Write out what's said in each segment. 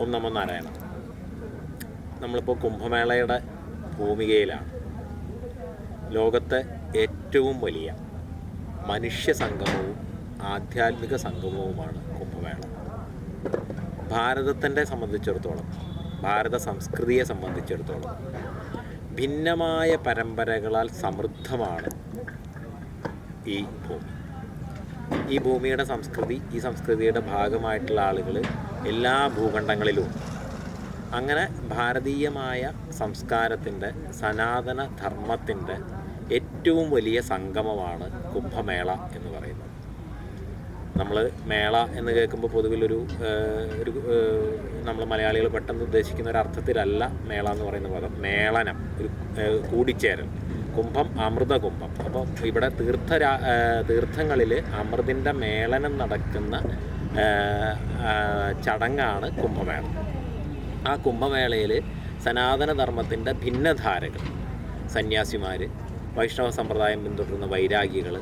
ഓം നമോ നാരായണ. നമ്മളിപ്പോൾ കുംഭമേളയുടെ ഭൂമികയിലാണ്. ലോകത്തെ ഏറ്റവും വലിയ മനുഷ്യ സംഗമവും ആധ്യാത്മിക സംഗമവുമാണ് കുംഭമേള. ഭാരതത്തിൻ്റെ സംബന്ധിച്ചിടത്തോളം, ഭാരത സംസ്കൃതിയെ സംബന്ധിച്ചിടത്തോളം ഭിന്നമായ പരമ്പരകളാൽ സമൃദ്ധമാണ് ഈ ഭൂമി. ഈ ഭൂമിയുടെ സംസ്കൃതി, ഈ സംസ്കൃതിയുടെ ഭാഗമായിട്ടുള്ള ആളുകൾ എല്ലാ ഭൂഖണ്ഡങ്ങളിലും. അങ്ങനെ ഭാരതീയമായ സംസ്കാരത്തിൻ്റെ, സനാതന ധർമ്മത്തിൻ്റെ ഏറ്റവും വലിയ സംഗമമാണ് കുംഭമേള എന്ന് പറയുന്നത്. നമ്മൾ മേള എന്ന് കേൾക്കുമ്പോൾ പൊതുവിലൊരു നമ്മൾ മലയാളികൾ പെട്ടെന്ന് ഉദ്ദേശിക്കുന്ന ഒരു അർത്ഥത്തിലല്ല മേള എന്ന് പറയുന്ന പദം. മേളനം, ഒരു കൂടിച്ചേരൽ. കുംഭം അമൃത കുംഭം. അപ്പോൾ ഇവിടെ തീർത്ഥങ്ങളിൽ അമൃതിൻ്റെ മേളനം നടക്കുന്ന ചടങ്ങാണ് കുംഭമേള. ആ കുംഭമേളയിൽ സനാതനധർമ്മത്തിൻ്റെ ഭിന്നധാരകൾ, സന്യാസിമാർ, വൈഷ്ണവ സമ്പ്രദായം പിന്തുടരുന്ന വൈരാഗികൾ,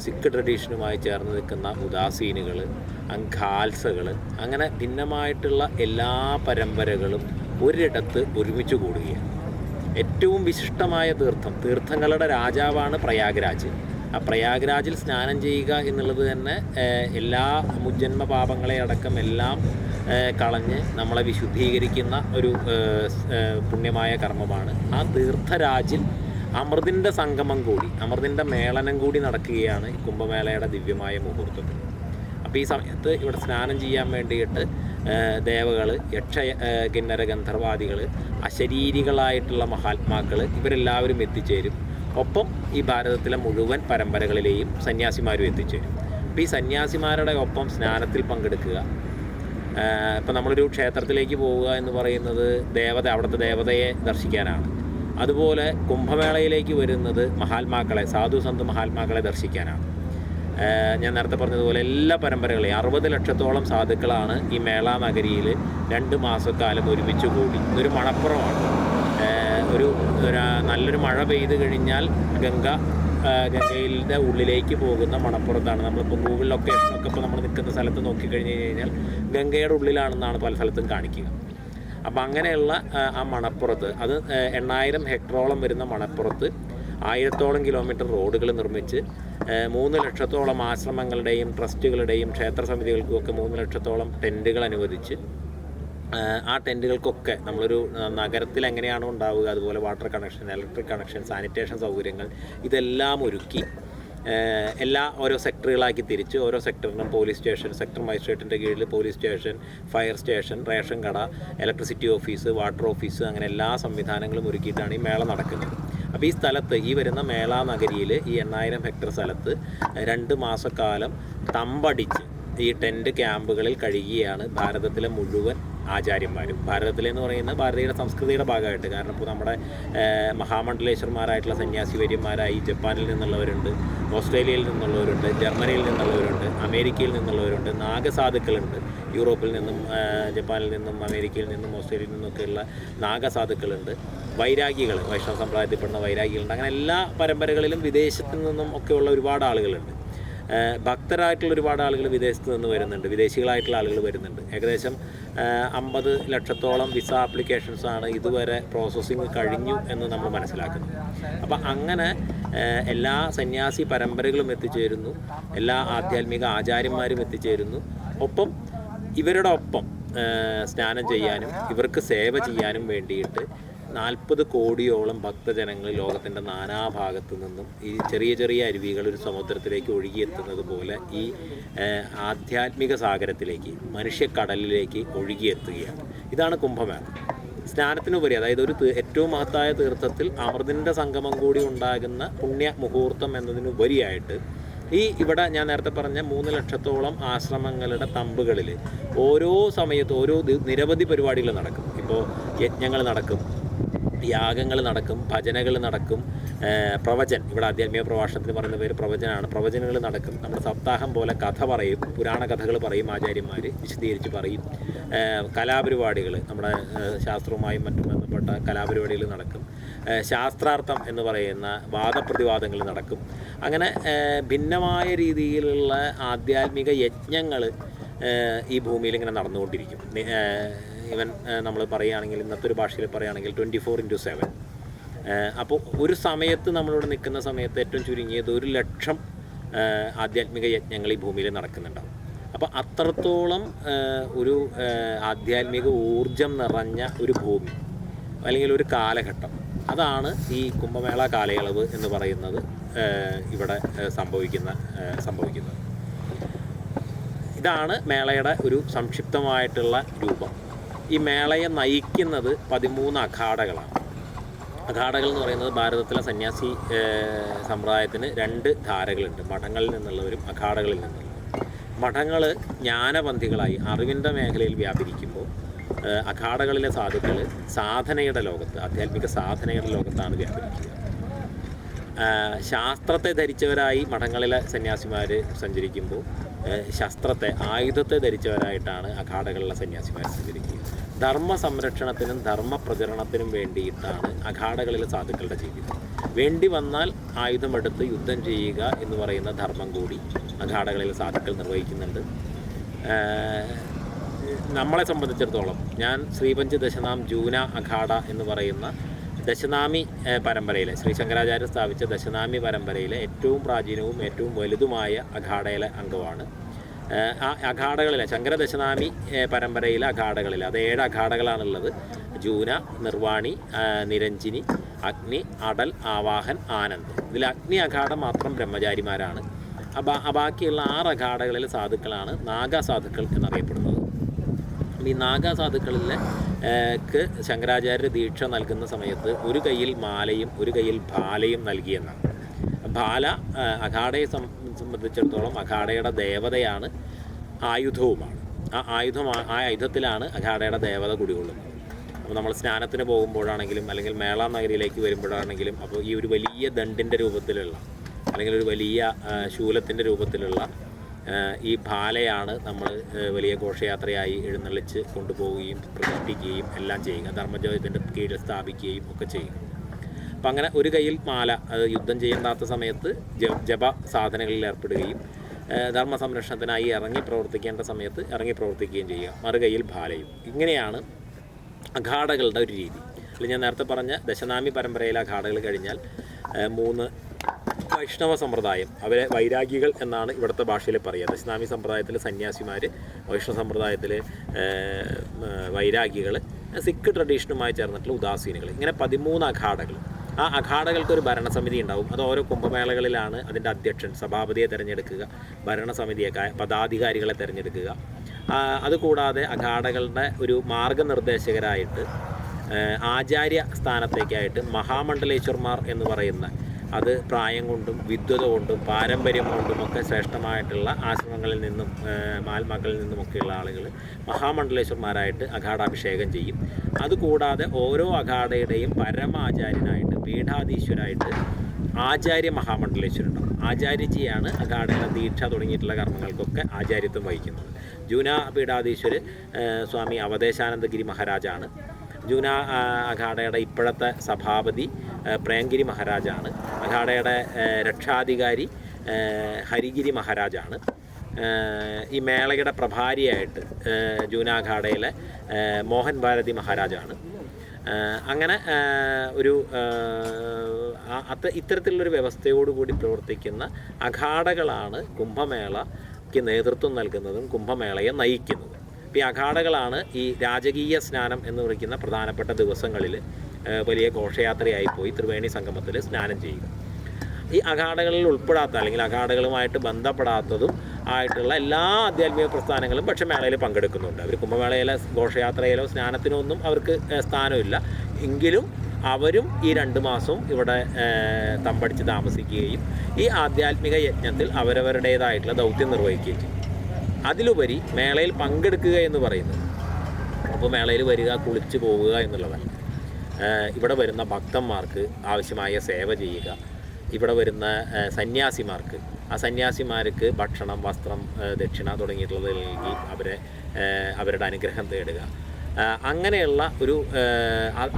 സിഖ് ട്രഡീഷനുമായി ചേർന്ന് നിൽക്കുന്ന ഉദാസീനുകൾ, ഖാൽസകൾ, അങ്ങനെ ഭിന്നമായിട്ടുള്ള എല്ലാ പരമ്പരകളും ഒരിടത്ത് ഒരുമിച്ച് കൂടുകയാണ്. ഏറ്റവും വിശിഷ്ടമായ തീർത്ഥങ്ങളുടെ രാജാവാണ് പ്രയാഗ്രാജ്. ആ പ്രയാഗ്രാജിൽ സ്നാനം ചെയ്യുക എന്നുള്ളത് തന്നെ എല്ലാ മുജ്ജന്മ പാപങ്ങളെ അടക്കം എല്ലാം കളഞ്ഞ് നമ്മളെ വിശുദ്ധീകരിക്കുന്ന ഒരു പുണ്യമായ കർമ്മമാണ്. ആ തീർത്ഥരാജിൽ അമൃതിൻ്റെ സംഗമം കൂടി, അമൃതിൻ്റെ മേളനം കൂടി നടക്കുകയാണ് കുംഭമേളയുടെ ദിവ്യമായ മുഹൂർത്തത്തിൽ. അപ്പോൾ ഈ സമയത്ത് ഇവിടെ സ്നാനം ചെയ്യാൻ വേണ്ടിയിട്ട് ദേവകൾ, കിന്നര ഗന്ധർവാദികൾ, അശരീരികളായിട്ടുള്ള മഹാത്മാക്കൾ, ഇവരെല്ലാവരും എത്തിച്ചേരും. ഒപ്പം ഈ ഭാരതത്തിലെ മുഴുവൻ പരമ്പരകളിലെയും സന്യാസിമാരും എത്തിച്ചേരും. അപ്പോൾ ഈ സന്യാസിമാരുടെ ഒപ്പം സ്നാനത്തിൽ പങ്കെടുക്കുക. ഇപ്പം നമ്മളൊരു ക്ഷേത്രത്തിലേക്ക് പോവുക എന്ന് പറയുന്നത് അവിടുത്തെ ദേവതയെ ദർശിക്കാനാണ്. അതുപോലെ കുംഭമേളയിലേക്ക് വരുന്നത് മഹാത്മാക്കളെ, സാധു മഹാത്മാക്കളെ ദർശിക്കാനാണ്. ഞാൻ നേരത്തെ പറഞ്ഞതുപോലെ എല്ലാ പരമ്പരകളെയും 60 ലക്ഷത്തോളം സാധുക്കളാണ് ഈ മേള നഗരിയിൽ 2 മാസക്കാലം ഒരുമിച്ച് കൂടി. ഇതൊരു മണപ്പുറമാണ്. നല്ലൊരു മഴ പെയ്ത് കഴിഞ്ഞാൽ ഗംഗയുടെ ഉള്ളിലേക്ക് പോകുന്ന മണപ്പുറത്താണ്. നമ്മളിപ്പോൾ ഗൂഗിൾ ലൊക്കേഷനൊക്കെ ഇപ്പോൾ നമ്മൾ നിൽക്കുന്ന സ്ഥലത്ത് നോക്കിക്കഴിഞ്ഞ് കഴിഞ്ഞാൽ ഗംഗയുടെ ഉള്ളിലാണെന്നാണ് പല സ്ഥലത്തും കാണിക്കുക. അപ്പം അങ്ങനെയുള്ള ആ മണപ്പുറത്ത്, അത് 8000 ഹെക്ടറോളം വരുന്ന മണപ്പുറത്ത് 1000ഓളം കിലോമീറ്റർ റോഡുകൾ നിർമ്മിച്ച് 3 ലക്ഷത്തോളം ആശ്രമങ്ങളുടെയും ട്രസ്റ്റുകളുടെയും ക്ഷേത്ര സമിതികൾക്കുമൊക്കെ 3 ലക്ഷത്തോളം ടെൻറ്റുകൾ അനുവദിച്ച്, ആ ടെൻറ്റുകൾക്കൊക്കെ നമ്മളൊരു നഗരത്തിൽ എങ്ങനെയാണോ ഉണ്ടാവുക അതുപോലെ water connection, electric connection, sanitation സൗകര്യങ്ങൾ ഇതെല്ലാം ഒരുക്കി ഓരോ സെക്ടറുകളാക്കി തിരിച്ച്, ഓരോ സെക്ടറിനും പോലീസ് സ്റ്റേഷൻ, സെക്ടർ മജിസ്ട്രേറ്റിൻ്റെ കീഴിൽ police station, fire station, ration കട, ഇലക്ട്രിസിറ്റി ഓഫീസ്, വാട്ടർ ഓഫീസ്, അങ്ങനെ എല്ലാ സംവിധാനങ്ങളും ഒരുക്കിയിട്ടാണ് ഈ മേള നടക്കുന്നത്. അപ്പോൾ ഈ സ്ഥലത്ത്, ഈ വരുന്ന മേള നഗരിയിൽ, ഈ 8000 ഹെക്ടർ സ്ഥലത്ത് 2 മാസക്കാലം തമ്പടിച്ച് ഈ ടെൻറ്റ് ക്യാമ്പുകളിൽ കഴിയുകയാണ് ഭാരതത്തിലെ മുഴുവൻ ആചാര്യന്മാരും. ഭാരതത്തിലെന്ന് പറയുന്നത് ഭാരതീയ സംസ്കൃതിയുടെ ഭാഗമായിട്ട്. കാരണം ഇപ്പോൾ നമ്മുടെ മഹാമണ്ഡലേശ്വരന്മാരായിട്ടുള്ള സന്യാസിവര്യന്മാരായി ജപ്പാനിൽ നിന്നുള്ളവരുണ്ട്, ഓസ്ട്രേലിയയിൽ നിന്നുള്ളവരുണ്ട്, ജർമ്മനിയിൽ നിന്നുള്ളവരുണ്ട്, അമേരിക്കയിൽ നിന്നുള്ളവരുണ്ട്, നാഗസാധുക്കളുണ്ട്. യൂറോപ്പിൽ നിന്നും, ജപ്പാനിൽ നിന്നും, അമേരിക്കയിൽ നിന്നും, ഓസ്ട്രേലിയയിൽ നിന്നൊക്കെയുള്ള നാഗസാധുക്കളുണ്ട്. വൈരാഗികൾ, വൈഷ്ണവ സമ്പ്രദായത്തിൽപ്പെടുന്ന വൈരാഗികളുണ്ട്. അങ്ങനെ എല്ലാ പരമ്പരകളിലും വിദേശത്തു നിന്നും ഒക്കെയുള്ള ഒരുപാട് ആളുകളുണ്ട്. ഭക്തരായിട്ടുള്ള ഒരുപാട് ആളുകൾ വിദേശത്ത് നിന്ന് വരുന്നുണ്ട്, വിദേശികളായിട്ടുള്ള ആളുകൾ വരുന്നുണ്ട്. ഏകദേശം 50 ലക്ഷത്തോളം വിസ ആപ്ലിക്കേഷൻസാണ് ഇതുവരെ പ്രോസസ്സിങ് കഴിഞ്ഞു എന്ന് നമ്മൾ മനസ്സിലാക്കുന്നു. അപ്പം അങ്ങനെ എല്ലാ സന്യാസി പരമ്പരകളും എത്തിച്ചേരുന്നു, എല്ലാ ആധ്യാത്മിക ആചാര്യന്മാരും എത്തിച്ചേരുന്നു. ഒപ്പം ഇവരുടെ ഒപ്പം സ്നാനം ചെയ്യാനും ഇവർക്ക് സേവ ചെയ്യാനും വേണ്ടിയിട്ട് 40 കോടിയോളം ഭക്തജനങ്ങൾ ലോകത്തിൻ്റെ നാനാഭാഗത്തു നിന്നും ഈ ചെറിയ ചെറിയ അരുവികൾ ഒരു സമുദ്രത്തിലേക്ക് ഒഴുകിയെത്തുന്നത് പോലെ ഈ ആധ്യാത്മിക സാഗരത്തിലേക്ക്, മനുഷ്യക്കടലിലേക്ക് ഒഴുകിയെത്തുകയാണ്. ഇതാണ് കുംഭമേള. സ്നാനത്തിനുപരി, അതായത് ഏറ്റവും മഹത്തായ തീർത്ഥത്തിൽ അമൃതിൻ്റെ സംഗമം കൂടി ഉണ്ടാകുന്ന പുണ്യ മുഹൂർത്തം എന്നതിനുപരിയായിട്ട് ഇവിടെ ഞാൻ നേരത്തെ പറഞ്ഞ 3 ലക്ഷത്തോളം ആശ്രമങ്ങളുടെ തമ്പുകളിൽ ഓരോ സമയത്ത് നിരവധി പരിപാടികൾ നടക്കും. ഇപ്പോൾ യജ്ഞങ്ങൾ നടക്കും, യാഗങ്ങൾ നടക്കും, ഭജനകൾ നടക്കും, പ്രവചൻ, ഇവിടെ ആധ്യാത്മിക പ്രഭാഷണത്തിന് പറയുന്ന പേര് പ്രവചനമാണ്. പ്രവചനങ്ങൾ നടക്കും. നമ്മുടെ സപ്താഹം പോലെ കഥ പറയും, പുരാണ കഥകൾ പറയും, ആചാര്യന്മാർ വിശദീകരിച്ച് പറയും. കലാപരിപാടികൾ, നമ്മുടെ ശാസ്ത്രവുമായും മറ്റും ബന്ധപ്പെട്ട കലാപരിപാടികൾ നടക്കും. ശാസ്ത്രാർത്ഥം എന്ന് പറയുന്ന വാദപ്രതിവാദങ്ങൾ നടക്കും. അങ്ങനെ ഭിന്നമായ രീതിയിലുള്ള ആധ്യാത്മിക യജ്ഞങ്ങൾ ഈ ഭൂമിയിൽ ഇങ്ങനെ നടന്നുകൊണ്ടിരിക്കും. ഈവൻ നമ്മൾ പറയുകയാണെങ്കിൽ ഇന്നത്തെ ഒരു ഭാഷയിൽ പറയുകയാണെങ്കിൽ 24/7. അപ്പോൾ ഒരു സമയത്ത് നമ്മളിവിടെ നിൽക്കുന്ന സമയത്ത് ഏറ്റവും ചുരുങ്ങിയത് 100,000 ആധ്യാത്മിക യജ്ഞങ്ങൾ ഈ ഭൂമിയിൽ നടക്കുന്നുണ്ടാവും. അപ്പോൾ അത്രത്തോളം ഒരു ആധ്യാത്മിക ഊർജം നിറഞ്ഞ ഒരു ഭൂമി അല്ലെങ്കിൽ ഒരു കാലഘട്ടം, അതാണ് ഈ കുംഭമേള കാലയളവ് എന്ന് പറയുന്നത് ഇവിടെ സംഭവിക്കുന്നത്. ഇതാണ് മേളയുടെ ഒരു സംക്ഷിപ്തമായിട്ടുള്ള രൂപം. ഈ മേളയെ നയിക്കുന്നത് 13 അഖാഡകളാണ്. അഖാഡകൾ എന്ന് പറയുന്നത് ഭാരതത്തിലെ സന്യാസി സമ്പ്രദായത്തിന് 2 ധാരകളുണ്ട്, മഠങ്ങളിൽ നിന്നുള്ളവരും അഖാഡകളിൽ നിന്നുള്ളവരും. മഠങ്ങൾ ജ്ഞാനപന്ഥികളായി അറിവിൻ്റെ മേഖലയിൽ വ്യാപരിക്കുമ്പോൾ അഖാഡകളിലെ സാധുക്കൾ സാധനയുടെ ലോകത്ത്, ആധ്യാത്മിക സാധനയുടെ ലോകത്താണ് വ്യാപരിക്കുക. ശാസ്ത്രത്തെ ധരിച്ചവരായി മഠങ്ങളിലെ സന്യാസിമാർ സഞ്ചരിക്കുമ്പോൾ ശസ്ത്രത്തെ, ആയുധത്തെ ധരിച്ചവരായിട്ടാണ് അഖാഡകളിലെ സന്യാസിമാർ സഞ്ചരിക്കുക. ധർമ്മ സംരക്ഷണത്തിനും ധർമ്മ പ്രചരണത്തിനും വേണ്ടിയിട്ടാണ് അഖാഡകളിലെ സാധുക്കളുടെ ജീവിതം. വേണ്ടി വന്നാൽ ആയുധമെടുത്ത് യുദ്ധം ചെയ്യുക എന്ന് പറയുന്ന ധർമ്മം കൂടി അഖാഡകളിലെ സാധുക്കൾ നിർവഹിക്കുന്നുണ്ട്. നമ്മളെ സംബന്ധിച്ചിടത്തോളം ഞാൻ ശ്രീപഞ്ച് ദശനാം ജൂന അഖാഡ എന്ന് പറയുന്ന ദശനാമി പരമ്പരയിലെ, ശ്രീ ശങ്കരാചാര്യ സ്ഥാപിച്ച ദശനാമി പരമ്പരയിലെ ഏറ്റവും പ്രാചീനവും ഏറ്റവും വലുതുമായ അഖാഡയിലെ അംഗമാണ്. ആ അഖാഡകളിലെ ശങ്കരദശനാമി പരമ്പരയിലെ അഖാഡകളിൽ, അത് 7 അഖാഡകളാണുള്ളത്. ജൂന, നിർവാണി, നിരഞ്ജിനി, അഗ്നി, അടൽ, ആവാഹൻ, ആനന്ദ്. ഇതിൽ അഗ്നി അഖാഡ മാത്രം ബ്രഹ്മചാരിമാരാണ്. ബാക്കിയുള്ള 6 അഖാഡകളിൽ സാധുക്കളാണ് നാഗാസാധുക്കൾ എന്നറിയപ്പെടുന്നത്. ഈ നാഗാസാധുക്കളിലെ ശങ്കരാചാര്യ ദീക്ഷ നൽകുന്ന സമയത്ത് ഒരു കയ്യിൽ മാലയും ഒരു കയ്യിൽ ഭാലയും നൽകിയെന്നാണ്. ഭാല അഖാഡയെ സംബന്ധിച്ചിടത്തോളം അഖാഡയുടെ ദേവതയാണ്, ആയുധവുമാണ്. ആ ആയുധത്തിലാണ് അഖാഡയുടെ ദേവത കുടികൊള്ളുന്നത്. അപ്പോൾ നമ്മൾ സ്നാനത്തിന് പോകുമ്പോഴാണെങ്കിലും അല്ലെങ്കിൽ മേള നഗരിയിലേക്ക് വരുമ്പോഴാണെങ്കിലും അപ്പോൾ ഈ ഒരു വലിയ ദണ്ടിൻ്റെ രൂപത്തിലുള്ള അല്ലെങ്കിൽ ഒരു വലിയ ശൂലത്തിൻ്റെ രൂപത്തിലുള്ള ഈ ഭാലയാണ് നമ്മൾ വലിയ ഘോഷയാത്രയായി എഴുന്നള്ളിച്ച് കൊണ്ടുപോവുകയും പ്രതിഷ്ഠിക്കുകയും എല്ലാം ചെയ്യുക, ധർമ്മജോയത്തിൻ്റെ കീഴിൽ സ്ഥാപിക്കുകയും ഒക്കെ ചെയ്യും. അപ്പം അങ്ങനെ ഒരു കയ്യിൽ മാല, അത് യുദ്ധം ചെയ്യേണ്ടാത്ത സമയത്ത് ജപ സാധനങ്ങളിൽ ഏർപ്പെടുകയും ധർമ്മ സംരക്ഷണത്തിനായി ഇറങ്ങി പ്രവർത്തിക്കേണ്ട സമയത്ത് ഇറങ്ങി പ്രവർത്തിക്കുകയും ചെയ്യുക, മറുകൈയിൽ ഭാലയും. ഇങ്ങനെയാണ് അഖാഡകളുടെ ഒരു രീതി. അല്ലെങ്കിൽ ഞാൻ നേരത്തെ പറഞ്ഞ ദശനാമി പരമ്പരയിലെ അഖാഡകൾ കഴിഞ്ഞാൽ 3 വൈഷ്ണവ സമ്പ്രദായം, അവരെ വൈരാഗികൾ എന്നാണ് ഇവിടുത്തെ ഭാഷയിൽ പറയുക. ദശനാമി സമ്പ്രദായത്തിൽ സന്യാസിമാർ, വൈഷ്ണവ സമ്പ്രദായത്തിൽ വൈരാഗികൾ, സിഖ് ട്രഡീഷനുമായി ചേർന്നിട്ടുള്ള ഉദാസീനുകൾ, ഇങ്ങനെ 13 അഖാഡകൾ. ആ അഖാഡകൾക്കൊരു ഭരണസമിതി ഉണ്ടാവും. അത് ഓരോ കുംഭമേളകളിലാണ് അതിൻ്റെ അധ്യക്ഷൻ, സഭാപതിയെ തിരഞ്ഞെടുക്കുക, ഭരണസമിതിയെ, പദാധികാരികളെ തിരഞ്ഞെടുക്കുക. അതുകൂടാതെ അഖാഡകളുടെ ഒരു മാർഗനിർദ്ദേശകരായിട്ട് ആചാര്യ സ്ഥാനത്തേക്കായിട്ട് മഹാമണ്ഡലേശ്വർമാർ എന്ന് പറയുന്ന, അത് പ്രായം കൊണ്ടും വിദ്വത കൊണ്ടും പാരമ്പര്യം കൊണ്ടുമൊക്കെ ശ്രേഷ്ഠമായിട്ടുള്ള ആശ്രമങ്ങളിൽ നിന്നും മഹാത്മാക്കളിൽ നിന്നുമൊക്കെയുള്ള ആളുകൾ മഹാമണ്ഡലേശ്വർമാരായിട്ട് അഖാഡാഭിഷേകം ചെയ്യും. അതുകൂടാതെ ഓരോ അഖാഡയുടെയും പരമാചാര്യനായിട്ട്, പീഠാധീശ്വരായിട്ട് ആചാര്യ മഹാമണ്ഡലേശ്വരുണ്ടാവും. ആചാര്യജിയാണ് അഖാഡയുടെ ദീക്ഷ തുടങ്ങിയിട്ടുള്ള കർമ്മങ്ങൾക്കൊക്കെ ആചാര്യത്വം വഹിക്കുന്നത്. ജൂന പീഠാധീശ്വർ സ്വാമി അവധേശാനന്ദഗിരി മഹാരാജാണ്. ജൂന അഖാഡയുടെ ഇപ്പോഴത്തെ സഭാപതി പ്രേംഗിരി മഹാരാജാണ്. അഖാഡയുടെ രക്ഷാധികാരി ഹരിഗിരി മഹാരാജാണ്. ഈ മേളയുടെ പ്രഭാരിയായിട്ട് ജൂന അഖാഡയിലെ മോഹൻ ഭാരതി മഹാരാജാണ്. അങ്ങനെ ഒരു ഇത്തരത്തിലുള്ളൊരു വ്യവസ്ഥയോടുകൂടി പ്രവർത്തിക്കുന്ന അഖാഡകളാണ് കുംഭമേളയ്ക്ക് നേതൃത്വം നൽകുന്നതും കുംഭമേളയെ നയിക്കുന്നതും. ഈ അഖാഡകളാണ് ഈ രാജകീയ സ്നാനം എന്ന് വിളിക്കുന്ന പ്രധാനപ്പെട്ട ദിവസങ്ങളിൽ വലിയ ഘോഷയാത്രയായി പോയി ത്രിവേണി സംഗമത്തിൽ സ്നാനം ചെയ്യുക. ഈ അഖാഡകളിൽ ഉൾപ്പെടാത്ത അല്ലെങ്കിൽ അഖാഡകളുമായിട്ട് ബന്ധപ്പെടാത്തതും ആയിട്ടുള്ള എല്ലാ ആധ്യാത്മിക പ്രസ്ഥാനങ്ങളും പക്ഷേ മേളയിൽ പങ്കെടുക്കുന്നുണ്ട്. അവർ കുംഭമേളയിലെ ഘോഷയാത്രയിലോ സ്നാനത്തിനോ ഒന്നും അവർക്ക് സ്ഥാനമില്ല. എങ്കിലും അവരും ഈ 2 മാസവും ഇവിടെ തമ്പടിച്ച് താമസിക്കുകയും ഈ ആധ്യാത്മിക യജ്ഞത്തിൽ അവരവരുടേതായിട്ടുള്ള ദൗത്യം നിർവഹിക്കുകയും ചെയ്യും. അതിലുപരി മേളയിൽ പങ്കെടുക്കുക എന്ന് പറയുന്നത്, അപ്പോൾ മേളയിൽ വരിക, കുളിച്ച് പോവുക എന്നുള്ളതല്ല. ഇവിടെ വരുന്ന ഭക്തന്മാർക്ക് ആവശ്യമായ സേവ ചെയ്യുക, ഇവിടെ വരുന്ന സന്യാസിമാർക്ക്, ആ സന്യാസിമാർക്ക് ഭക്ഷണം, വസ്ത്രം, ദക്ഷിണ തുടങ്ങിയിട്ടുള്ളത് നൽകി അവരുടെ അനുഗ്രഹം തേടുക. അങ്ങനെയുള്ള ഒരു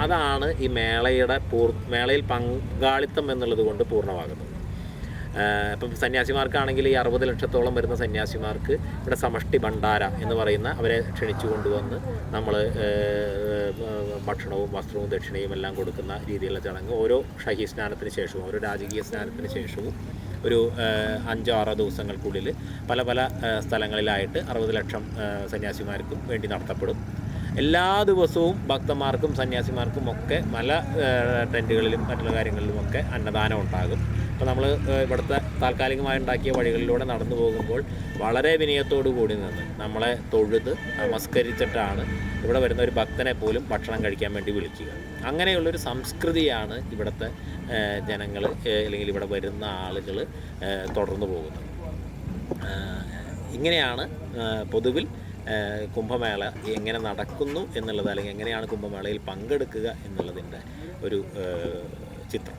അതാണ് ഈ മേളയിൽ പങ്കാളിത്തം എന്നുള്ളത് കൊണ്ട് പൂർണ്ണമാകുന്നത്. ഇപ്പം സന്യാസിമാർക്കാണെങ്കിൽ ഈ 60 ലക്ഷത്തോളം വരുന്ന സന്യാസിമാർക്ക് ഇവിടെ സമഷ്ടി ഭണ്ഡാര എന്ന് പറയുന്ന അവരെ ക്ഷണിച്ചു കൊണ്ടുവന്ന് നമ്മൾ ഭക്ഷണവും വസ്ത്രവും ദക്ഷിണയും എല്ലാം കൊടുക്കുന്ന രീതിയിലുള്ള ചടങ്ങ് ഓരോ ഷഹി സ്നാനത്തിന് ശേഷവും ഓരോ രാജകീയ സ്നാനത്തിന് ശേഷവും ഒരു 5-6 ദിവസങ്ങൾക്കുള്ളിൽ പല പല സ്ഥലങ്ങളിലായിട്ട് 60 ലക്ഷം സന്യാസിമാർക്കും വേണ്ടി നടത്തപ്പെടും. എല്ലാ ദിവസവും ഭക്തന്മാർക്കും സന്യാസിമാർക്കും ഒക്കെ പല ടെൻറ്റുകളിലും മറ്റുള്ള കാര്യങ്ങളിലുമൊക്കെ അന്നദാനം ഉണ്ടാകും. അപ്പോൾ നമ്മൾ ഇവിടുത്തെ താൽക്കാലികമായി ഉണ്ടാക്കിയ വഴികളിലൂടെ നടന്നു പോകുമ്പോൾ വളരെ വിനയത്തോടു കൂടി നിന്ന് നമ്മളെ തൊഴുത് നമസ്കരിച്ചിട്ടാണ് ഇവിടെ വരുന്ന ഒരു ഭക്തനെ പോലും ഭക്ഷണം കഴിക്കാൻ വേണ്ടി വിളിക്കുക. അങ്ങനെയുള്ളൊരു സംസ്കൃതിയാണ് ഇവിടുത്തെ ജനങ്ങൾ അല്ലെങ്കിൽ ഇവിടെ വരുന്ന ആളുകൾ തുടർന്നു പോകുന്നത്. ഇങ്ങനെയാണ് പൊതുവിൽ കുംഭമേള എങ്ങനെ നടക്കുന്നു എന്നുള്ളത്, അല്ലെങ്കിൽ എങ്ങനെയാണ് കുംഭമേളയിൽ പങ്കെടുക്കുക എന്നുള്ളതിൻ്റെ ഒരു ചിത്രം.